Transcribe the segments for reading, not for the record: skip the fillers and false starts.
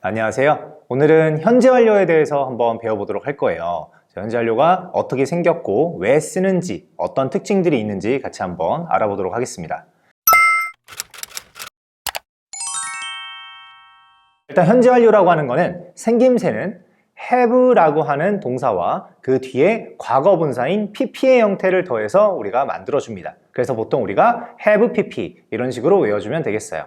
안녕하세요. 오늘은 현재 완료에 대해서 한번 배워보도록 할 거예요. 현재 완료가 어떻게 생겼고 왜 쓰는지 어떤 특징들이 있는지 같이 한번 알아보도록 하겠습니다. 일단 현재 완료라고 하는 거는 생김새는 have라고 하는 동사와 그 뒤에 과거 분사인 pp의 형태를 더해서 우리가 만들어줍니다. 그래서 보통 우리가 have pp 이런 식으로 외워주면 되겠어요.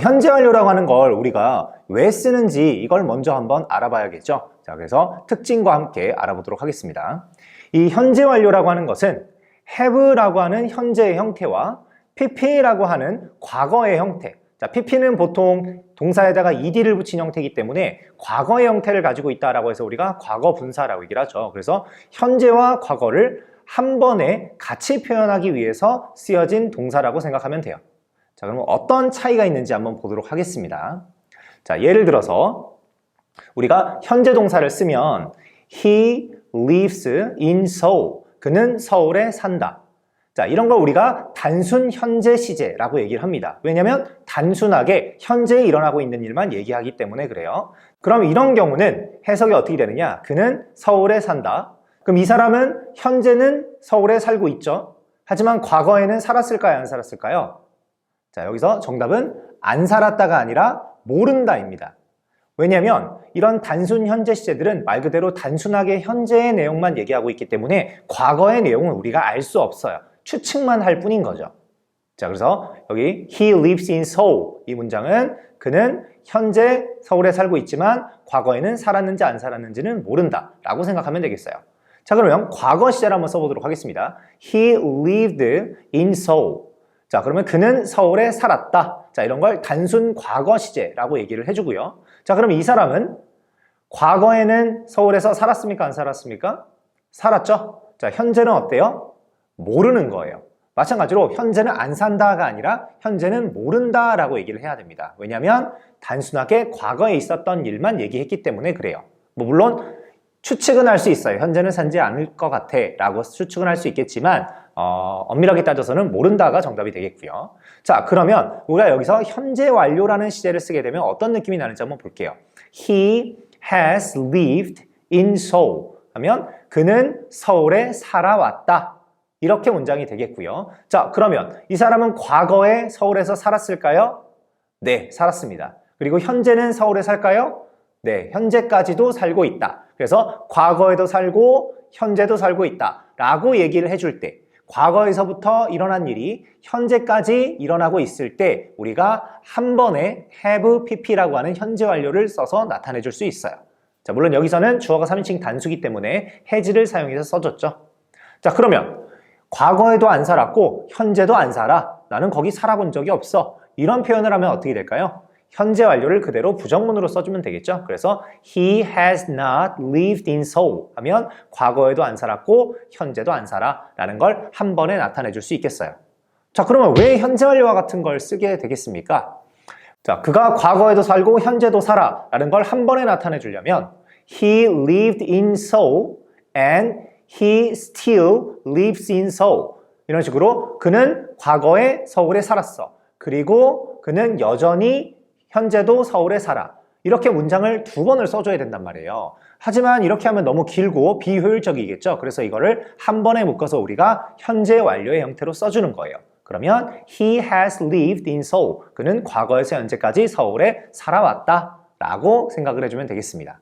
현재 완료라고 하는 걸 우리가 왜 쓰는지 이걸 먼저 한번 알아봐야겠죠. 자, 그래서 특징과 함께 알아보도록 하겠습니다. 이 현재 완료라고 하는 것은 have라고 하는 현재의 형태와 pp라고 하는 과거의 형태. 자, pp는 보통 동사에다가 ed를 붙인 형태이기 때문에 과거의 형태를 가지고 있다라고 해서 우리가 과거 분사라고 얘기를 하죠. 그래서 현재와 과거를 한 번에 같이 표현하기 위해서 쓰여진 동사라고 생각하면 돼요. 자, 그럼 어떤 차이가 있는지 한번 보도록 하겠습니다. 자, 예를 들어서 우리가 현재 동사를 쓰면 He lives in Seoul. 그는 서울에 산다. 자, 이런 걸 우리가 단순 현재 시제라고 얘기를 합니다. 왜냐하면 단순하게 현재에 일어나고 있는 일만 얘기하기 때문에 그래요. 그럼 이런 경우는 해석이 어떻게 되느냐? 그는 서울에 산다. 그럼 이 사람은 현재는 서울에 살고 있죠. 하지만 과거에는 살았을까요? 안 살았을까요? 자, 여기서 정답은 안 살았다가 아니라 모른다입니다. 왜냐하면 이런 단순 현재 시제들은 말 그대로 단순하게 현재의 내용만 얘기하고 있기 때문에 과거의 내용은 우리가 알 수 없어요. 추측만 할 뿐인 거죠. 자, 그래서 여기 He lives in Seoul 이 문장은 그는 현재 서울에 살고 있지만 과거에는 살았는지 안 살았는지는 모른다 라고 생각하면 되겠어요. 자, 그러면 과거 시제를 한번 써보도록 하겠습니다. He lived in Seoul. 자, 그러면 그는 서울에 살았다. 자, 이런 걸 단순 과거 시제라고 얘기를 해주고요. 자, 그럼 이 사람은 과거에는 서울에서 살았습니까? 안 살았습니까? 살았죠? 자, 현재는 어때요? 모르는 거예요. 마찬가지로 현재는 안 산다가 아니라 현재는 모른다라고 얘기를 해야 됩니다. 왜냐하면 단순하게 과거에 있었던 일만 얘기했기 때문에 그래요. 물론 추측은 할 수 있어요. 현재는 산지 않을 것 같아 라고 추측은 할 수 있겠지만 엄밀하게 따져서는 모른다가 정답이 되겠고요. 자, 그러면 우리가 여기서 현재 완료라는 시제를 쓰게 되면 어떤 느낌이 나는지 한번 볼게요. He has lived in Seoul 하면 그는 서울에 살아왔다. 이렇게 문장이 되겠고요. 자, 그러면 이 사람은 과거에 서울에서 살았을까요? 네, 살았습니다. 그리고 현재는 서울에 살까요? 네, 현재까지도 살고 있다. 그래서 과거에도 살고 현재도 살고 있다 라고 얘기를 해줄 때 과거에서부터 일어난 일이 현재까지 일어나고 있을 때 우리가 한 번에 have pp라고 하는 현재 완료를 써서 나타내 줄 수 있어요. 자, 물론 여기서는 주어가 3인칭 단수기 때문에 has를 사용해서 써줬죠. 자, 그러면 과거에도 안 살았고 현재도 안 살아. 나는 거기 살아본 적이 없어. 이런 표현을 하면 어떻게 될까요? 현재 완료를 그대로 부정문으로 써주면 되겠죠. 그래서 He has not lived in Seoul 하면 과거에도 안 살았고 현재도 안 살아 라는 걸 한 번에 나타내 줄 수 있겠어요. 자, 그러면 왜 현재 완료와 같은 걸 쓰게 되겠습니까? 자, 그가 과거에도 살고 현재도 살아 라는 걸 한 번에 나타내 주려면 He lived in Seoul and He still lives in Seoul 이런 식으로 그는 과거에 서울에 살았어. 그리고 그는 여전히 현재도 서울에 살아. 이렇게 문장을 두 번을 써줘야 된단 말이에요. 하지만 이렇게 하면 너무 길고 비효율적이겠죠. 그래서 이거를 한 번에 묶어서 우리가 현재 완료의 형태로 써주는 거예요. 그러면 He has lived in Seoul. 그는 과거에서 현재까지 서울에 살아왔다 라고 생각을 해주면 되겠습니다.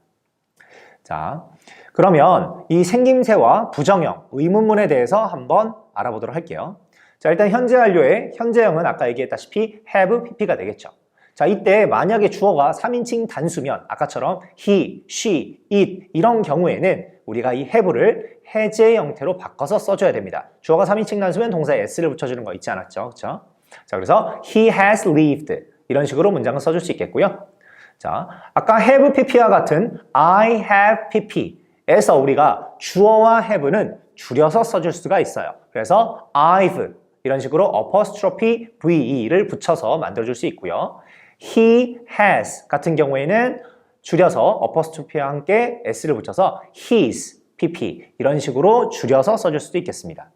자, 그러면 이 생김새와 부정형, 의문문에 대해서 한번 알아보도록 할게요. 자, 일단 현재 완료의 현재형은 아까 얘기했다시피 have pp가 되겠죠. 자, 이때 만약에 주어가 3인칭 단수면 아까처럼 he, she, it 이런 경우에는 우리가 이 have를 해제 형태로 바꿔서 써줘야 됩니다. 주어가 3인칭 단수면 동사에 s를 붙여주는 거 있지 않았죠? 그렇죠? 자, 그래서 he has lived 이런 식으로 문장을 써줄 수 있겠고요. 자, 아까 have pp와 같은 I have pp에서 우리가 주어와 have는 줄여서 써줄 수가 있어요. 그래서 I've 이런 식으로 apostrophe ve를 붙여서 만들어줄 수 있고요. He has 같은 경우에는 줄여서 apostrophe와 함께 s를 붙여서 his, pp 이런 식으로 줄여서 써줄 수도 있겠습니다.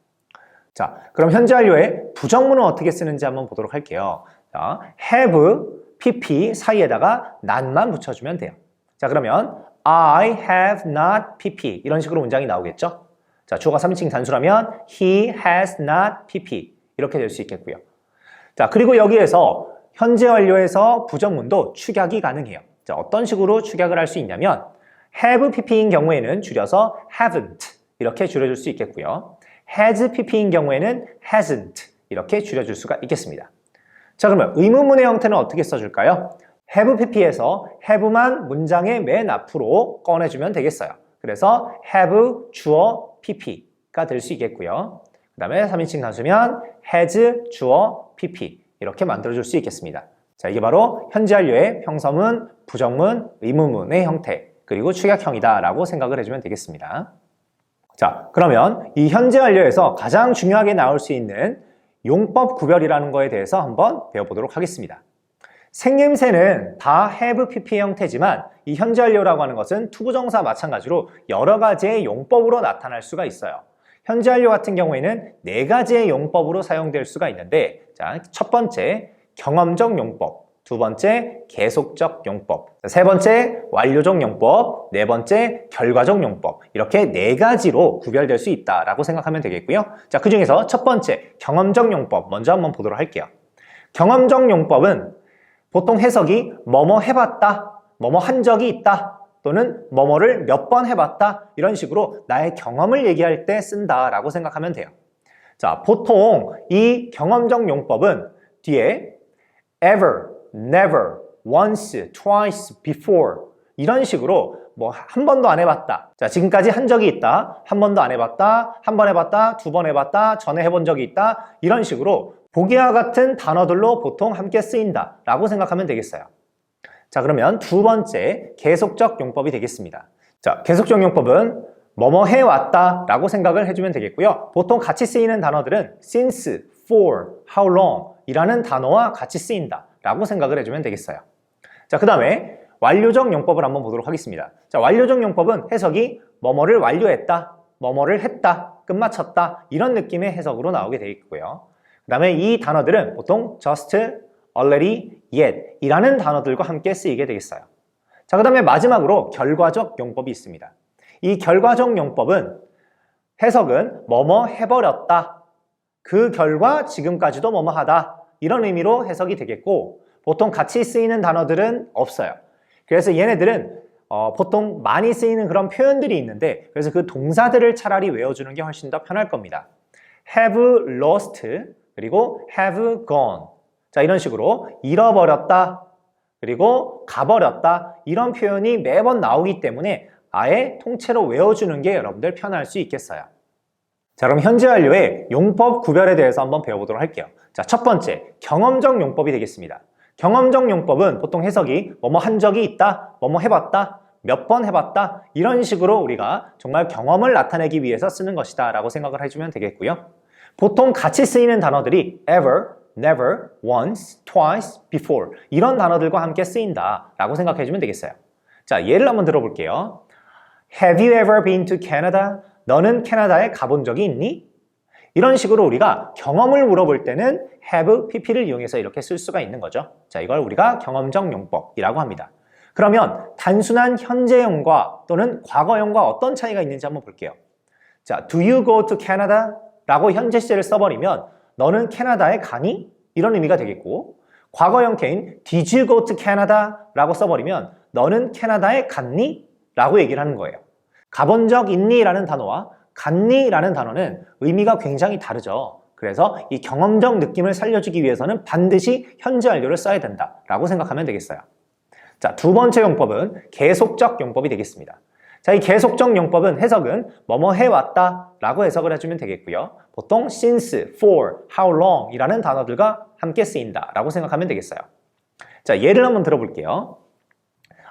자, 그럼 현재 완료의 부정문은 어떻게 쓰는지 한번 보도록 할게요. 자, have pp 사이에다가 not만 붙여주면 돼요. 자, 그러면 I have not pp 이런 식으로 문장이 나오겠죠? 자, 주어가 3인칭 단수라면 he has not pp 이렇게 될 수 있겠고요. 자, 그리고 여기에서 현재 완료에서 부정문도 축약이 가능해요. 자, 어떤 식으로 축약을 할 수 있냐면 have pp인 경우에는 줄여서 haven't 이렇게 줄여줄 수 있겠고요. has pp인 경우에는 hasn't 이렇게 줄여줄 수가 있겠습니다. 자, 그러면 의문문의 형태는 어떻게 써줄까요? have pp에서 have만 문장의 맨 앞으로 꺼내주면 되겠어요. 그래서 have 주어 pp가 될 수 있겠고요. 그 다음에 3인칭 단수면 has 주어 pp 이렇게 만들어줄 수 있겠습니다. 자, 이게 바로 현재 완료의 형사문, 부정문, 의문문의 형태 그리고 축약형이다 라고 생각을 해주면 되겠습니다. 자, 그러면 이 현재 완료에서 가장 중요하게 나올 수 있는 용법 구별이라는 거에 대해서 한번 배워보도록 하겠습니다. 생김새는 다 have pp 형태지만 이 현재 완료라고 하는 것은 투부정사 마찬가지로 여러 가지의 용법으로 나타날 수가 있어요. 현재 완료 같은 경우에는 4가지의 용법으로 사용될 수가 있는데, 자, 첫 번째 경험적 용법, 두 번째 계속적 용법, 세 번째 완료적 용법, 네 번째 결과적 용법 이렇게 4가지로 구별될 수 있다라고 생각하면 되겠고요. 자, 그 중에서 첫 번째 경험적 용법 먼저 한번 보도록 할게요. 경험적 용법은 보통 해석이 뭐뭐 해봤다, 뭐뭐 한 적이 있다 또는 뭐뭐를 몇 번 해봤다 이런 식으로 나의 경험을 얘기할 때 쓴다라고 생각하면 돼요. 자, 보통 이 경험적 용법은 뒤에 ever, never, once, twice, before 이런 식으로 뭐 한 번도 안 해봤다. 자, 지금까지 한 적이 있다. 한 번도 안 해봤다. 한 번 해봤다. 두 번 해봤다. 전에 해본 적이 있다. 이런 식으로 보기와 같은 단어들로 보통 함께 쓰인다 라고 생각하면 되겠어요. 자, 그러면 두 번째 계속적 용법이 되겠습니다. 자, 계속적 용법은 뭐뭐 해왔다 라고 생각을 해주면 되겠고요. 보통 같이 쓰이는 단어들은 since, for, how long 이라는 단어와 같이 쓰인다 라고 생각을 해주면 되겠어요. 자, 그 다음에 완료적 용법을 한번 보도록 하겠습니다. 자, 완료적 용법은 해석이 뭐뭐를 완료했다, 뭐뭐를 했다, 끝마쳤다 이런 느낌의 해석으로 나오게 되어 있고요. 그 다음에 이 단어들은 보통 just, already, yet 이라는 단어들과 함께 쓰이게 되겠어요. 자, 그 다음에 마지막으로 결과적 용법이 있습니다. 이 결과적 용법은 해석은 뭐뭐 해버렸다, 그 결과 지금까지도 뭐뭐 하다 이런 의미로 해석이 되겠고 보통 같이 쓰이는 단어들은 없어요. 그래서 얘네들은 보통 많이 쓰이는 그런 표현들이 있는데 그래서 그 동사들을 차라리 외워주는 게 훨씬 더 편할 겁니다. have lost 그리고 have gone 자, 이런 식으로 잃어버렸다 그리고 가버렸다 이런 표현이 매번 나오기 때문에 아예 통째로 외워주는 게 여러분들 편할 수 있겠어요. 자, 그럼 현재 완료의 용법 구별에 대해서 한번 배워보도록 할게요. 자, 첫 번째 경험적 용법이 되겠습니다. 경험적 용법은 보통 해석이 뭐뭐 한 적이 있다, 뭐뭐 해봤다, 몇 번 해봤다 이런 식으로 우리가 정말 경험을 나타내기 위해서 쓰는 것이다 라고 생각을 해주면 되겠고요. 보통 같이 쓰이는 단어들이 ever, never, once, twice, before 이런 단어들과 함께 쓰인다 라고 생각해주면 되겠어요. 자, 예를 한번 들어볼게요. Have you ever been to Canada? 너는 캐나다에 가본 적이 있니? 이런 식으로 우리가 경험을 물어볼 때는 have pp를 이용해서 이렇게 쓸 수가 있는 거죠. 자, 이걸 우리가 경험적 용법이라고 합니다. 그러면 단순한 현재형과 또는 과거형과 어떤 차이가 있는지 한번 볼게요. 자, do you go to Canada? 라고 현재 시제를 써버리면 너는 캐나다에 가니? 이런 의미가 되겠고 과거 형태인 did you go to Canada? 라고 써버리면 너는 캐나다에 갔니? 라고 얘기를 하는 거예요. 가본 적 있니? 라는 단어와 갔니? 라는 단어는 의미가 굉장히 다르죠. 그래서 이 경험적 느낌을 살려주기 위해서는 반드시 현재 완료를 써야 된다 라고 생각하면 되겠어요. 자, 두 번째 용법은 계속적 용법이 되겠습니다. 자, 이 계속적 용법은 해석은 뭐뭐 해왔다 라고 해석을 해주면 되겠고요. 보통 since, for, how long 이라는 단어들과 함께 쓰인다 라고 생각하면 되겠어요. 자, 예를 한번 들어볼게요.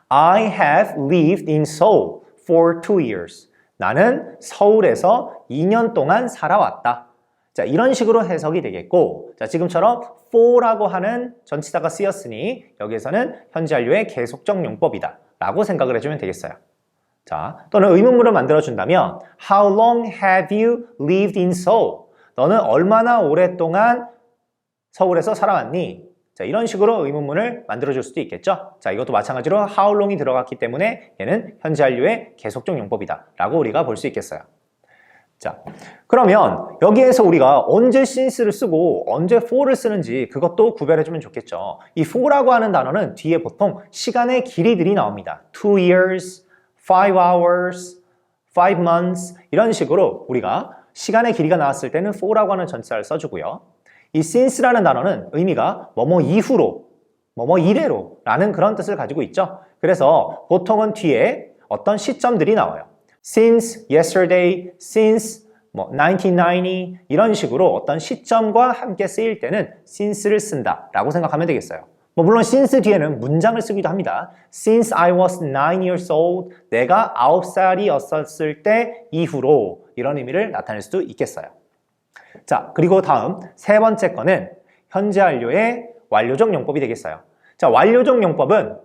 I have lived in Seoul for 2 years. 나는 서울에서 2년 동안 살아왔다. 자, 이런 식으로 해석이 되겠고, 자, 지금처럼 for라고 하는 전치사가 쓰였으니 여기에서는 현재 완료의 계속적 용법이다 라고 생각을 해주면 되겠어요. 자, 또는 의문문을 만들어준다면 How long have you lived in Seoul? 너는 얼마나 오랫동안 서울에서 살아왔니? 자, 이런 식으로 의문문을 만들어줄 수도 있겠죠. 자, 이것도 마찬가지로 how long이 들어갔기 때문에 얘는 현재 완료의 계속적 용법이다 라고 우리가 볼 수 있겠어요. 자, 그러면 여기에서 우리가 언제 since를 쓰고 언제 for를 쓰는지 그것도 구별해주면 좋겠죠. 이 for라고 하는 단어는 뒤에 보통 시간의 길이들이 나옵니다. 2 years, 5 hours, 5 months 이런 식으로 우리가 시간의 길이가 나왔을 때는 for라고 하는 전치사를 써주고요. 이 since라는 단어는 의미가 뭐뭐 이후로, 뭐뭐 이래로 라는 그런 뜻을 가지고 있죠. 그래서 보통은 뒤에 어떤 시점들이 나와요. Since yesterday, since 1990 이런 식으로 어떤 시점과 함께 쓰일 때는 since를 쓴다 라고 생각하면 되겠어요. 물론 since 뒤에는 문장을 쓰기도 합니다. Since I was 9 years old, 내가 9살이었을 때 이후로 이런 의미를 나타낼 수도 있겠어요. 자, 그리고 다음 세 번째 거는 현재 완료의 완료적 용법이 되겠어요. 자, 완료적 용법은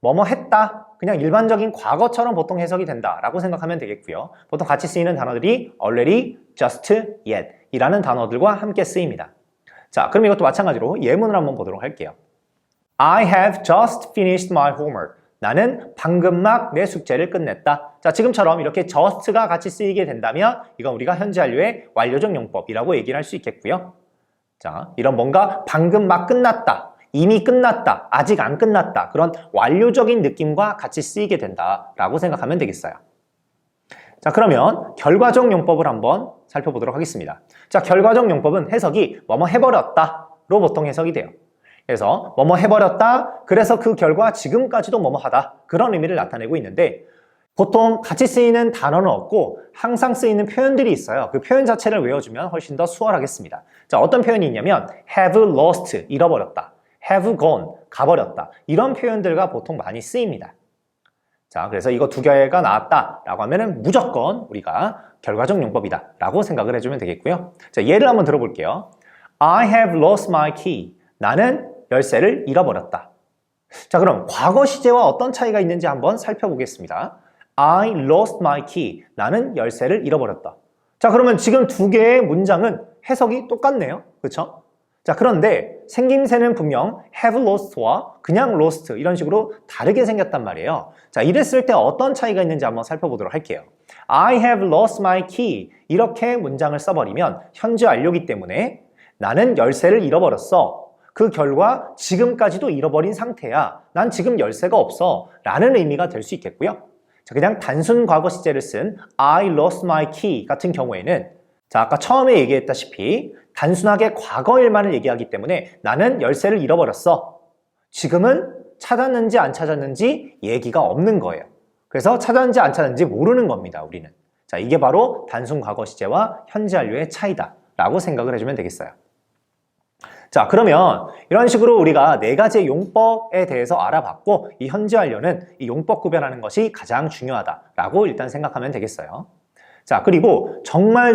뭐뭐 했다, 그냥 일반적인 과거처럼 보통 해석이 된다라고 생각하면 되겠고요. 보통 같이 쓰이는 단어들이 already, just, yet 이라는 단어들과 함께 쓰입니다. 자, 그럼 이것도 마찬가지로 예문을 한번 보도록 할게요. I have just finished my homework. 나는 방금 막 내 숙제를 끝냈다. 자, 지금처럼 이렇게 just가 같이 쓰이게 된다면 이건 우리가 현재 완료의 완료적 용법이라고 얘기를 할 수 있겠고요. 자, 이런 뭔가 방금 막 끝났다, 이미 끝났다, 아직 안 끝났다 그런 완료적인 느낌과 같이 쓰이게 된다라고 생각하면 되겠어요. 자, 그러면 결과적 용법을 한번 살펴보도록 하겠습니다. 자, 결과적 용법은 해석이 뭐뭐 해버렸다로 보통 해석이 돼요. 그래서 뭐뭐 해버렸다, 그래서 그 결과 지금까지도 뭐뭐 하다 그런 의미를 나타내고 있는데 보통 같이 쓰이는 단어는 없고 항상 쓰이는 표현들이 있어요. 그 표현 자체를 외워주면 훨씬 더 수월하겠습니다. 자, 어떤 표현이 있냐면 have lost, 잃어버렸다, have gone, 가버렸다 이런 표현들과 보통 많이 쓰입니다. 자, 그래서 이거 두 개가 나왔다라고 하면은 무조건 우리가 결과적 용법이다라고 생각을 해주면 되겠고요. 자, 예를 한번 들어볼게요. I have lost my key. 나는 열쇠를 잃어버렸다. 자, 그럼 과거 시제와 어떤 차이가 있는지 한번 살펴보겠습니다. I lost my key. 나는 열쇠를 잃어버렸다. 자, 그러면 지금 두 개의 문장은 해석이 똑같네요. 그렇죠? 자, 그런데 생김새는 분명 have lost와 그냥 lost 이런 식으로 다르게 생겼단 말이에요. 자, 이랬을 때 어떤 차이가 있는지 한번 살펴보도록 할게요. I have lost my key. 이렇게 문장을 써버리면 현재 완료이기 때문에 나는 열쇠를 잃어버렸어. 그 결과 지금까지도 잃어버린 상태야. 난 지금 열쇠가 없어. 라는 의미가 될 수 있겠고요. 자, 그냥 단순 과거 시제를 쓴 I lost my key 같은 경우에는 자, 아까 처음에 얘기했다시피 단순하게 과거일만을 얘기하기 때문에 나는 열쇠를 잃어버렸어. 지금은 찾았는지 안 찾았는지 얘기가 없는 거예요. 그래서 찾았는지 안 찾았는지 모르는 겁니다, 우리는. 자, 이게 바로 단순 과거 시제와 현재 완료의 차이다 라고 생각을 해주면 되겠어요. 자, 그러면 이런 식으로 우리가 네 가지의 용법에 대해서 알아봤고 이 현재 완료는 이 용법 구별하는 것이 가장 중요하다라고 일단 생각하면 되겠어요. 자, 그리고 정말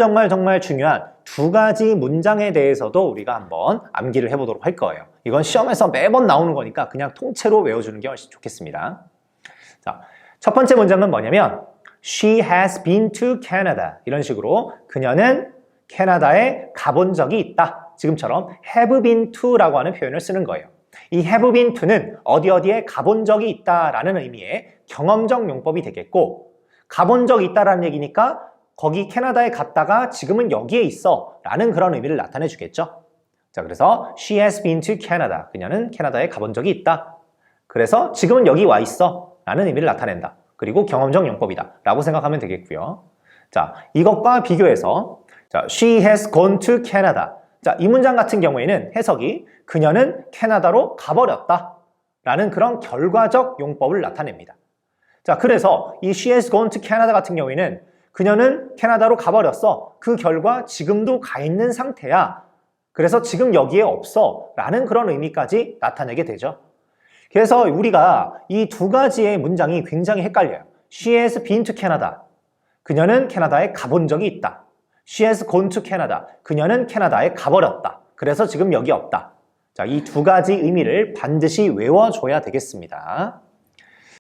중요한 두 가지 문장에 대해서도 우리가 한번 암기를 해보도록 할 거예요. 이건 시험에서 매번 나오는 거니까 그냥 통째로 외워주는 게 훨씬 좋겠습니다. 자, 첫 번째 문장은 뭐냐면 She has been to Canada. 이런 식으로 그녀는 캐나다에 가본 적이 있다. 지금처럼 have been to라고 하는 표현을 쓰는 거예요. 이 have been to는 어디에 가본 적이 있다라는 의미의 경험적 용법이 되겠고 가본 적이 있다라는 얘기니까 거기 캐나다에 갔다가 지금은 여기에 있어 라는 그런 의미를 나타내 주겠죠. 자, 그래서 she has been to Canada. 그녀는 캐나다에 가본 적이 있다. 그래서 지금은 여기 와 있어 라는 의미를 나타낸다. 그리고 경험적 용법이다 라고 생각하면 되겠고요. 자, 이것과 비교해서 자, she has gone to Canada. 자, 이 문장 같은 경우에는 해석이 그녀는 캐나다로 가버렸다 라는 그런 결과적 용법을 나타냅니다. 자, 그래서 이 she has gone to Canada 같은 경우에는 그녀는 캐나다로 가버렸어. 그 결과 지금도 가 있는 상태야. 그래서 지금 여기에 없어 라는 그런 의미까지 나타내게 되죠. 그래서 우리가 이 두 가지의 문장이 굉장히 헷갈려요. She has been to Canada. 그녀는 캐나다에 가본 적이 있다. She has gone to Canada. 그녀는 캐나다에 가버렸다. 그래서 지금 여기 없다. 자, 이 두 가지 의미를 반드시 외워줘야 되겠습니다.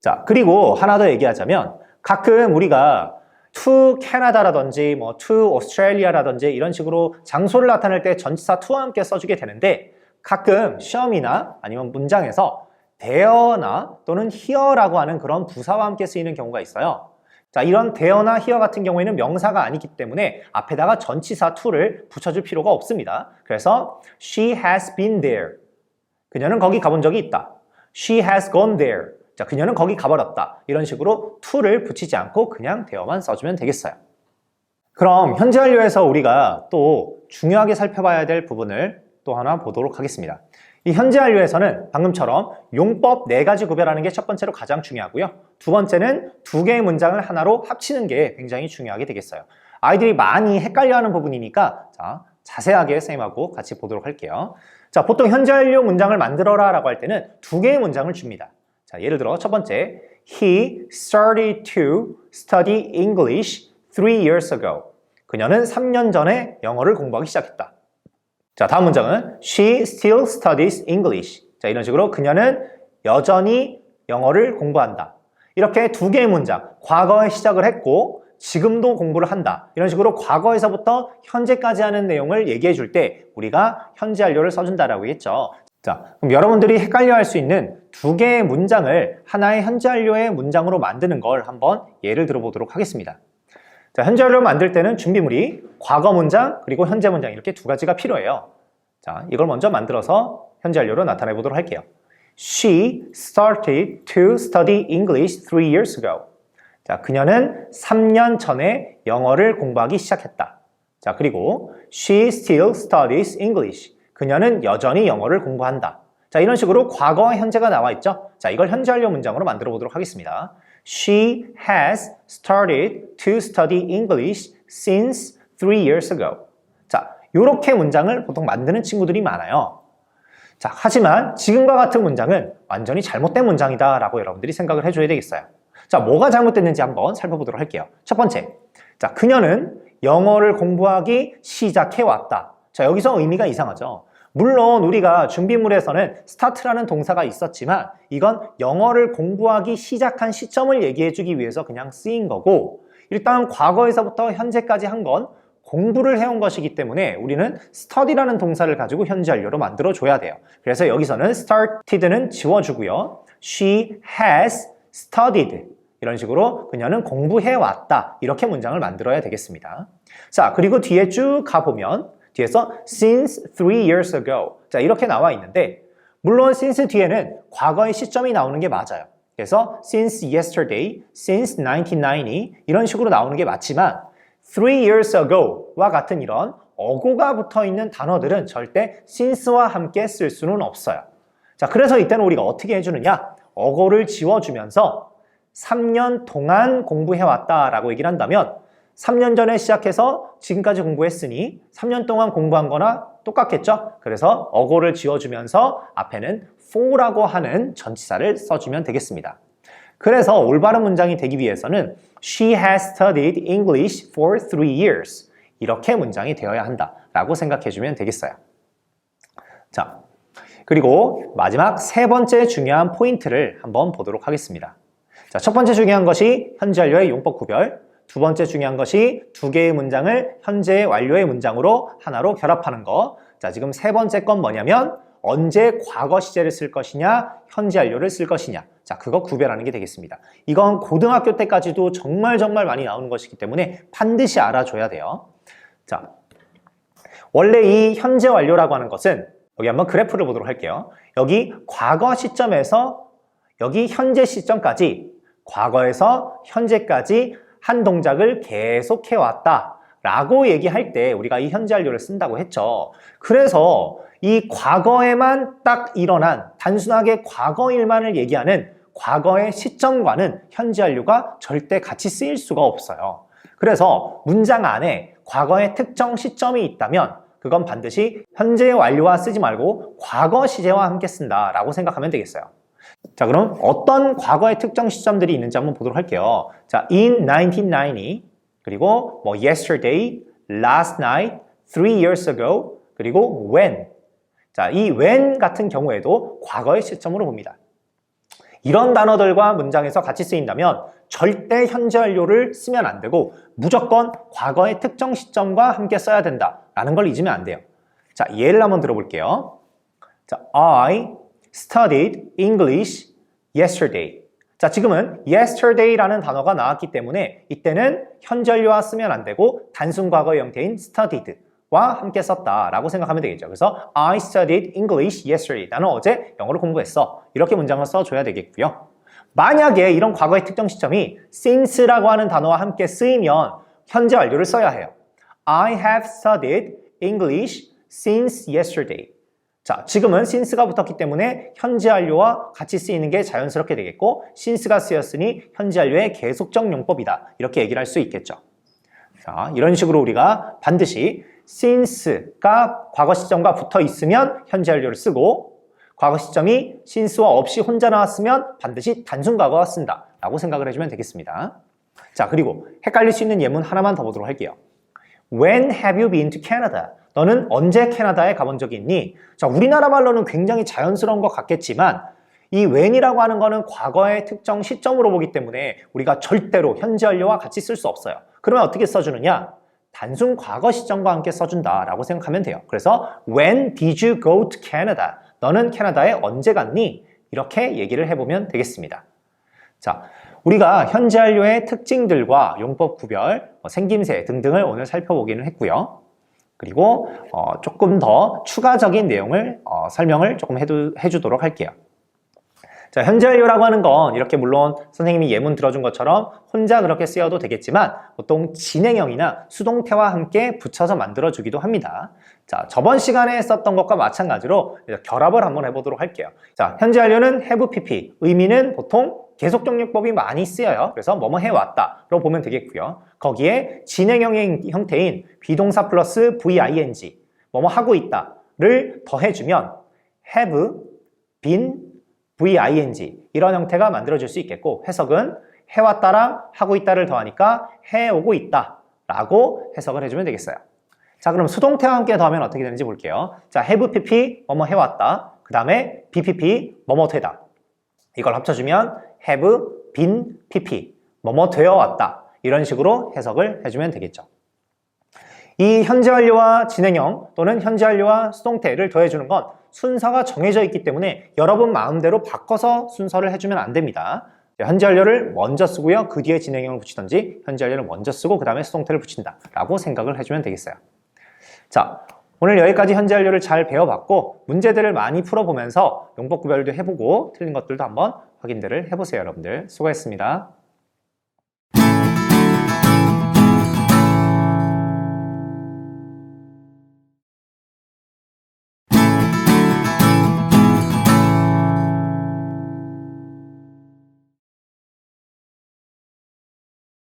자, 그리고 하나 더 얘기하자면 가끔 우리가 to Canada라든지 to Australia라든지 이런 식으로 장소를 나타낼 때 전치사 to와 함께 써주게 되는데 가끔 시험이나 아니면 문장에서 there나 또는 here라고 하는 그런 부사와 함께 쓰이는 경우가 있어요. 자, 이런 there나 here 같은 경우에는 명사가 아니기 때문에 앞에다가 전치사 to를 붙여줄 필요가 없습니다. 그래서 she has been there. 그녀는 거기 가본 적이 있다. She has gone there. 자, 그녀는 거기 가버렸다. 이런 식으로 to를 붙이지 않고 그냥 there만 써주면 되겠어요. 그럼 현재 완료에서 우리가 또 중요하게 살펴봐야 될 부분을 또 하나 보도록 하겠습니다. 이 현재 완료에서는 방금처럼 용법 4가지 구별하는 게 첫 번째로 가장 중요하고요. 두 번째는 2개의 문장을 하나로 합치는 게 굉장히 중요하게 되겠어요. 아이들이 많이 헷갈려하는 부분이니까 자, 자세하게 쌤하고 같이 보도록 할게요. 자, 보통 현재 완료 문장을 만들어라 라고 할 때는 2개의 문장을 줍니다. 자, 예를 들어 첫 번째, He started to study English 3 years ago. 그녀는 3년 전에 영어를 공부하기 시작했다. 자, 다음 문장은 She still studies English. 자, 이런 식으로 그녀는 여전히 영어를 공부한다. 이렇게 2개의 문장, 과거에 시작을 했고 지금도 공부를 한다. 이런 식으로 과거에서부터 현재까지 하는 내용을 얘기해 줄 때 우리가 현재 완료를 써준다라고 했죠. 자, 그럼 여러분들이 헷갈려할 수 있는 2개의 문장을 하나의 현재 완료의 문장으로 만드는 걸 한번 예를 들어보도록 하겠습니다. 자, 현재 완료 만들 때는 준비물이 과거 문장 그리고 현재 문장 이렇게 2가지가 필요해요. 자, 이걸 먼저 만들어서 현재 완료로 나타내 보도록 할게요. She started to study English 3 years ago. 자, 그녀는 3년 전에 영어를 공부하기 시작했다. 자, 그리고 She still studies English. 그녀는 여전히 영어를 공부한다. 자, 이런 식으로 과거와 현재가 나와 있죠. 자, 이걸 현재 완료 문장으로 만들어 보도록 하겠습니다. She has started to study English since 3 years ago. 자, 이렇게 문장을 보통 만드는 친구들이 많아요. 자, 하지만 지금과 같은 문장은 완전히 잘못된 문장이다 라고 여러분들이 생각을 해줘야 되겠어요. 자, 뭐가 잘못됐는지 한번 살펴보도록 할게요. 첫 번째, 자, 그녀는 영어를 공부하기 시작해왔다. 자, 여기서 의미가 이상하죠. 물론 우리가 준비물에서는 start라는 동사가 있었지만 이건 영어를 공부하기 시작한 시점을 얘기해주기 위해서 그냥 쓰인 거고 일단 과거에서부터 현재까지 한 건 공부를 해온 것이기 때문에 우리는 study라는 동사를 가지고 현재 완료로 만들어줘야 돼요. 그래서 여기서는 started는 지워주고요. She has studied. 이런 식으로 그녀는 공부해왔다. 이렇게 문장을 만들어야 되겠습니다. 자, 그리고 뒤에 쭉 가보면 뒤에서 since 3 years ago. 자, 이렇게 나와 있는데 물론 since 뒤에는 과거의 시점이 나오는 게 맞아요. 그래서 since yesterday, since 1990 이런 식으로 나오는 게 맞지만 3 years ago와 같은 이런 어고가 붙어있는 단어들은 절대 since와 함께 쓸 수는 없어요. 자, 그래서 이때는 우리가 어떻게 해주느냐? 어고를 지워주면서 3년 동안 공부해왔다라고 얘기를 한다면 3년 전에 시작해서 지금까지 공부했으니 3년 동안 공부한 거나 똑같겠죠? 그래서 어고를 지워주면서 앞에는 for라고 하는 전치사를 써주면 되겠습니다. 그래서 올바른 문장이 되기 위해서는 She has studied English for 3 years. 이렇게 문장이 되어야 한다라고 생각해주면 되겠어요. 자, 그리고 마지막 3번째 중요한 포인트를 한번 보도록 하겠습니다. 자, 첫 번째 중요한 것이 현재 완료의 용법 구별. 두 번째 중요한 것이 2개의 문장을 현재 완료의 문장으로 하나로 결합하는 거. 자, 지금 3번째 건 뭐냐면 언제 과거 시제를 쓸 것이냐, 현재 완료를 쓸 것이냐. 자, 그거 구별하는 게 되겠습니다. 이건 고등학교 때까지도 정말 많이 나오는 것이기 때문에 반드시 알아줘야 돼요. 자, 원래 이 현재 완료라고 하는 것은 여기 한번 그래프를 보도록 할게요. 여기 과거 시점에서 여기 현재 시점까지 과거에서 현재까지 한 동작을 계속해 왔다 라고 얘기할 때 우리가 이 현재 완료를 쓴다고 했죠. 그래서 이 과거에만 딱 일어난 단순하게 과거 일만을 얘기하는 과거의 시점과는 현재 완료가 절대 같이 쓰일 수가 없어요. 그래서 문장 안에 과거의 특정 시점이 있다면 그건 반드시 현재 완료와 쓰지 말고 과거 시제와 함께 쓴다라고 생각하면 되겠어요. 자, 그럼 어떤 과거의 특정 시점들이 있는지 한번 보도록 할게요. 자, in 1990, 그리고 뭐 yesterday, last night, 3 years ago, 그리고 when. 자, 이 when 같은 경우에도 과거의 시점으로 봅니다. 이런 단어들과 문장에서 같이 쓰인다면 절대 현재 완료를 쓰면 안 되고 무조건 과거의 특정 시점과 함께 써야 된다라는 걸 잊으면 안 돼요. 자, 예를 한번 들어볼게요. 자, I studied English yesterday. 자, 지금은 yesterday라는 단어가 나왔기 때문에 이때는 현재 완료와 쓰면 안 되고 단순 과거의 형태인 studied와 함께 썼다라고 생각하면 되겠죠. 그래서 I studied English yesterday. 나는 어제 영어를 공부했어. 이렇게 문장을 써줘야 되겠고요. 만약에 이런 과거의 특정 시점이 since라고 하는 단어와 함께 쓰이면 현재 완료를 써야 해요. I have studied English since yesterday. 자, 지금은 since가 붙었기 때문에 현재 완료와 같이 쓰이는 게 자연스럽게 되겠고 since가 쓰였으니 현재 완료의 계속적 용법이다. 이렇게 얘기를 할 수 있겠죠. 자, 이런 식으로 우리가 반드시 since가 과거 시점과 붙어 있으면 현재 완료를 쓰고 과거 시점이 since와 없이 혼자 나왔으면 반드시 단순 과거와 쓴다 라고 생각을 해주면 되겠습니다. 자, 그리고 헷갈릴 수 있는 예문 하나만 더 보도록 할게요. When have you been to Canada? 너는 언제 캐나다에 가본 적이 있니? 자, 우리나라 말로는 굉장히 자연스러운 것 같겠지만 이 when이라고 하는 거는 과거의 특정 시점으로 보기 때문에 우리가 절대로 현재 완료와 같이 쓸 수 없어요. 그러면 어떻게 써주느냐? 단순 과거 시점과 함께 써준다라고 생각하면 돼요. 그래서 When did you go to Canada? 너는 캐나다에 언제 갔니? 이렇게 얘기를 해보면 되겠습니다. 자, 우리가 현재 완료의 특징들과 용법 구별, 생김새 등등을 오늘 살펴보기는 했고요. 그리고 조금 더 추가적인 내용을 설명을 조금 해주도록 할게요. 자, 현재 완료라고 하는 건 이렇게 물론 선생님이 예문 들어준 것처럼 혼자 그렇게 쓰여도 되겠지만 보통 진행형이나 수동태와 함께 붙여서 만들어주기도 합니다. 자, 저번 시간에 썼던 것과 마찬가지로 결합을 한번 해보도록 할게요. 자, 현재 완료는 have pp, 의미는 보통 계속적 용법이 많이 쓰여요. 그래서 뭐뭐 해왔다로 보면 되겠고요. 거기에 진행형의 형태인 비동사 플러스 VING, 뭐뭐 하고 있다를 더해주면 have, been, VING 이런 형태가 만들어질 수 있겠고 해석은 해왔다랑 하고 있다를 더하니까 해오고 있다 라고 해석을 해주면 되겠어요. 자, 그럼 수동태와 함께 더하면 어떻게 되는지 볼게요. 자, have pp 뭐뭐 해왔다, 그 다음에 bpp 뭐뭐 되다. 이걸 합쳐주면 have been pp 뭐뭐 되어 왔다 이런 식으로 해석을 해주면 되겠죠. 이 현재 완료와 진행형 또는 현재 완료와 수동태를 더해주는 건 순서가 정해져 있기 때문에 여러분 마음대로 바꿔서 순서를 해주면 안 됩니다. 현재 완료를 먼저 쓰고요. 그 뒤에 진행형을 붙이든지 현재 완료를 먼저 쓰고 그 다음에 수동태를 붙인다 라고 생각을 해주면 되겠어요. 자, 오늘 여기까지 현재 완료를 잘 배워봤고 문제들을 많이 풀어보면서 용법 구별도 해보고 틀린 것들도 한번 확인들을 해보세요. 여러분들 수고했습니다.